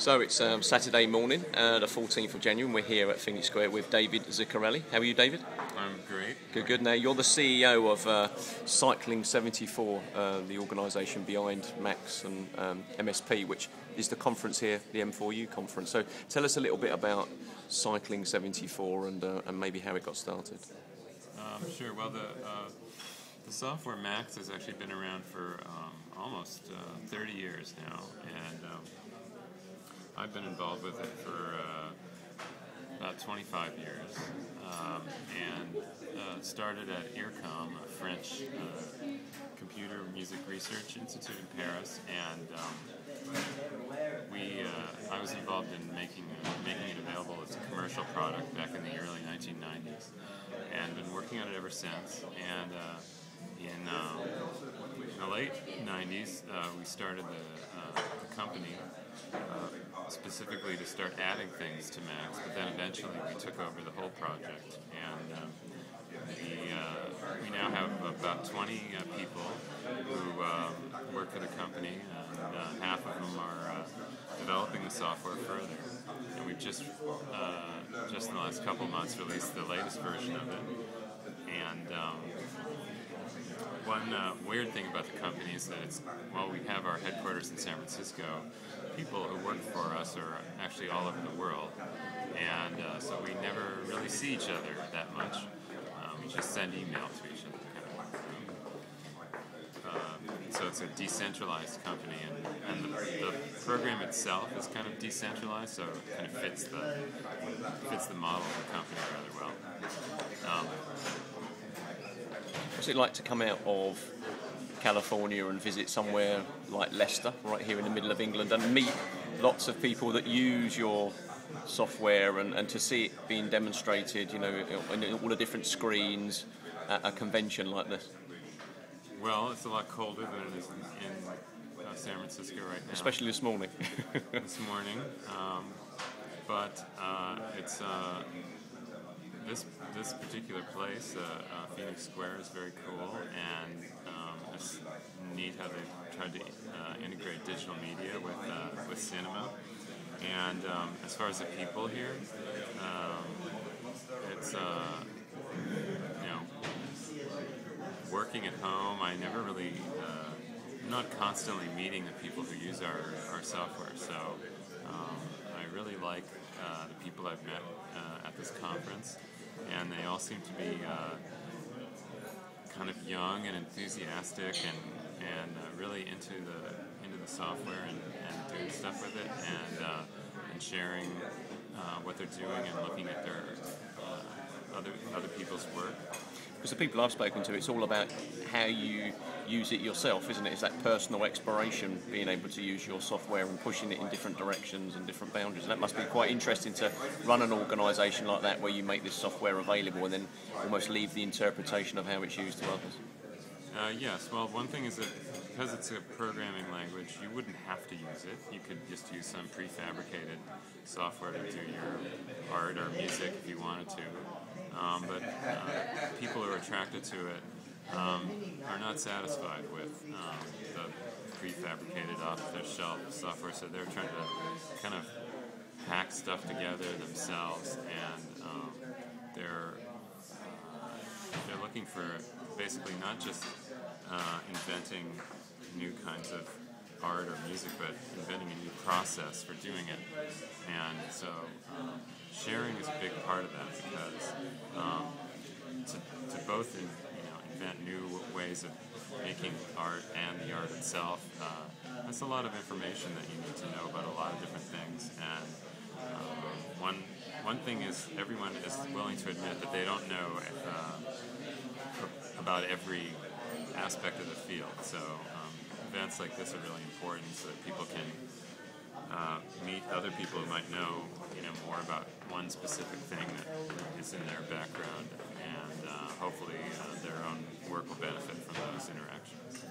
So it's Saturday morning, the 14th of January, and we're here at Phoenix Square with David Zicarelli. How are you, David? I'm great. Good, good. Now, you're the CEO of Cycling 74, the organisation behind Max and MSP, which is the conference here, the M4U conference. So tell us a little bit about Cycling 74 and maybe how it got started. Sure. Well, the software Max has actually been around for almost 30 years now, and I've been involved with it for about 25 years, and started at IRCAM, a French computer music research institute in Paris, and I was involved in making it available as a commercial product back in the early 1990s, and been working on it ever since. And in the late 90s, we started the company specifically to start adding things to Max, but then eventually we took over the whole project, and we now have about 20 people who work for the company, and half of them are developing the software further. And we've just in the last couple of months released the latest version of it. And one weird thing about the company is that while we have our headquarters in San Francisco, people who work for us are actually all over the world, and so we never really see each other that much. We just send email to each other. So it's a decentralized company, and the program itself is kind of decentralized, so it kind of fits the model of the company rather well. What's it like to come out of California and visit somewhere like Leicester, right here in the middle of England, and meet lots of people that use your software, and to see it being demonstrated, you know, on all the different screens at a convention like this? Well, it's a lot colder than it is in San Francisco right now. Especially this morning. This morning. But it's this particular place, Phoenix Square, is very cool, and it's neat how they've tried to integrate digital media with cinema. And as far as the people here, it's working at home. I never really, I'm not constantly meeting the people who use our software, so I really like the people I've met at this conference, and they all seem to be kind of young and enthusiastic, and really into the software and doing stuff with it, and sharing what they're doing and looking at their other people's work. Because the people I've spoken to, it's all about how you use it yourself, isn't it? It's that personal exploration, being able to use your software and pushing it in different directions and different boundaries. And that must be quite interesting to run an organisation like that, where you make this software available and then almost leave the interpretation of how it's used to others. Yes, well, one thing is that because it's a programming language, you wouldn't have to use it. You could just use some prefabricated software to do your art or music if you wanted to. But people who are attracted to it are not satisfied with the prefabricated off-the-shelf software, so they're trying to kind of hack stuff together themselves, and they're looking for basically not just inventing new kinds of art or music, but inventing a new process for doing it. And so sharing is a big part of that, because to both invent new ways of making art and the art itself, that's a lot of information that you need to know about a lot of different things. And one thing is, everyone is willing to admit that they don't know about every aspect of the field. So events like this are really important, so that people can meet other people who might know more about one specific thing that is in their background, and hopefully their own work will benefit from those interactions.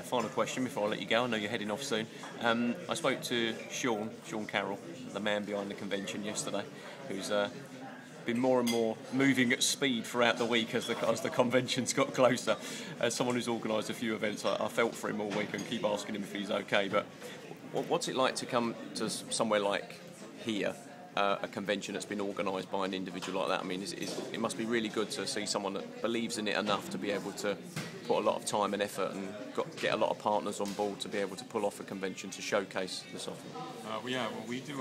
Final question before I let you go. I know you're heading off soon. I spoke to Sean Carroll, the man behind the convention, yesterday, who's been more and more moving at speed throughout the week as the conventions got closer. As someone who's organised a few events, I felt for him all week and keep asking him if he's okay. But What's it like to come to somewhere like here, a convention that's been organised by an individual like that? I mean, it must be really good to see someone that believes in it enough to be able to put a lot of time and effort and get a lot of partners on board to be able to pull off a convention to showcase the software. We do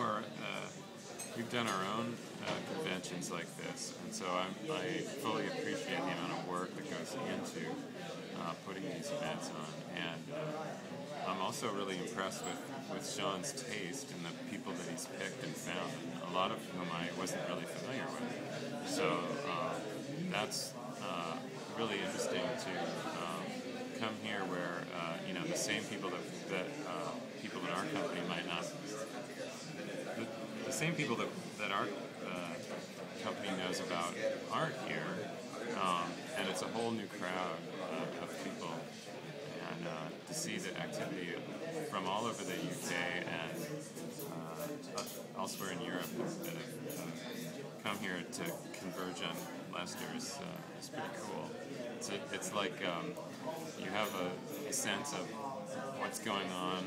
we've done our own conventions like this, and so I fully appreciate the amount of work that goes into putting these events on, and I'm also really impressed with Sean's taste and the people that he's picked and found, a lot of whom I wasn't really familiar with. So that's really interesting to come here where the same people that people in our company might not, the same people that our company knows about aren't here, and it's a whole new crowd of people, and to see the activity from all over the UK and elsewhere in Europe that have come here to converge on Leicester is pretty cool. It's like you have a sense of what's going on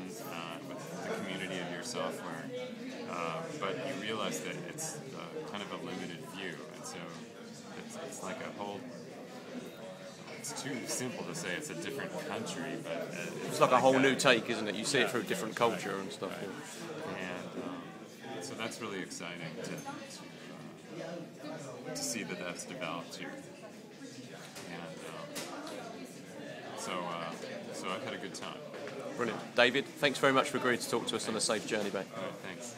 with the community of your software, but you realize that it's kind of a limited view, and so it's like a whole. It's too simple to say it's a different country, but it's like a whole new take, isn't it? You see it through different culture and stuff. Right. And so that's really exciting to see that that's developed here. And so I've had a good time. Brilliant. David, thanks very much for agreeing to talk to us on a safe journey back. All right, thanks.